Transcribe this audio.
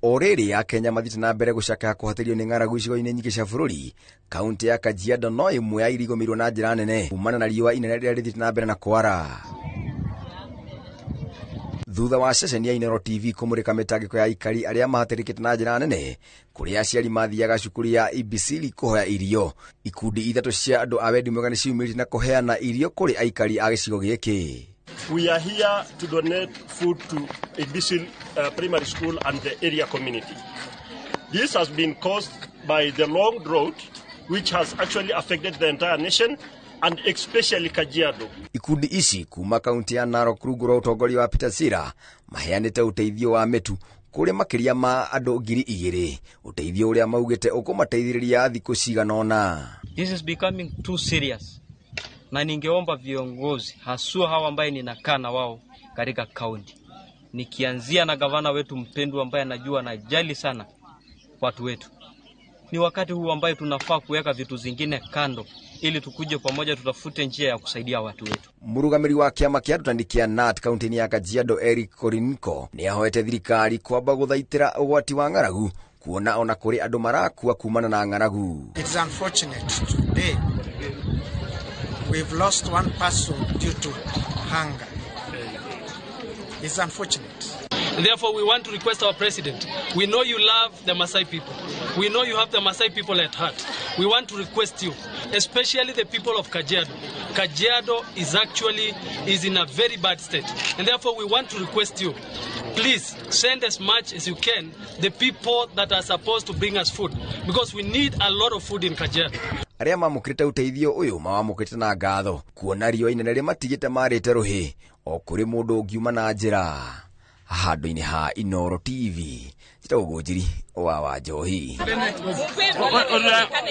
Orĩrĩ ya Kenya mathite na mbere gucaka kuhatĩrio nĩ ng'aragu icigo-inĩ nyingĩ cia bũrũri, kaunti ya Kajiado no ĩmwe ya irigũmĩirwo na njĩra nene kumana na riũa inene rĩrĩa rĩthite na mbere na kwara. Thutha wa ceceni ya Inooro TV kũmũrĩka mĩtangĩko ya aikari arĩa mahatĩrĩkĩte na njĩra nene, kũrĩa aciari mathiaga cukuru ya Ibisili kũhoya irio, ikundi ithatũ cia andũ a wendi mwega nĩciumĩrĩte na kũheana irio kũrĩ aikari a gĩcigo gĩkĩ. We are here to donate food to Ibisil Primary School and the area community. This has been caused by the long drought, which has actually affected the entire nation and especially Kajiado. Ikundi ici kuma kaunti ya Narok rungu rwa ũtongoria wa Peter Sira maheanĩte ũteithio wa mĩtu kũrĩ makĩria ma andũ 2,000, ũteithio ũrĩa maugĩte ũkũmateithĩrĩria thikũ cigana ũna. This is becoming too serious. Na ningeomba viongozi haswa hawa ambaye ninakaa na wao katika kaunti, nikianzia na gavana wetu mpendwa ambaye anajua na jali sana watu wetu, ni wakati huu ambaye tunafaa kuweka vitu zingine kando ili tukuje pamoja tutafute njia ya kusaidia watu wetu. Mũrũgamĩrĩri wa kĩama kĩa arutani kĩa NAT kaunti-inĩ ya Kajiado kuoneka nĩ ahoete thirikari kwamba gũthaitĩra ũgwati wa ng'aragu, kuona ona kũrĩ andũ marakua kumana na ng'aragu. It's unfortunate today we've lost one person due to hunger. It's unfortunate. And therefore, we want to request our president. We know you love the Maasai people. We know you have the Maasai people at heart. We want to request you, especially the people of Kajiado. Kajiado is in a very bad state. And therefore, we want to request you, please send as much as you can the people that are supposed to bring us food, because we need a lot of food in Kajiado. Arĩa mamũkĩrĩte ũteithio ũyũ mawamũkĩrĩte na ngatho, kuona riũa inene rĩmatigĩte marĩte rũhĩ o kũrĩ mũndũ ũngiuma na njĩra. Handũ-inĩ ha Inooro TV, njĩtagwo Njiri wa Wanjohi.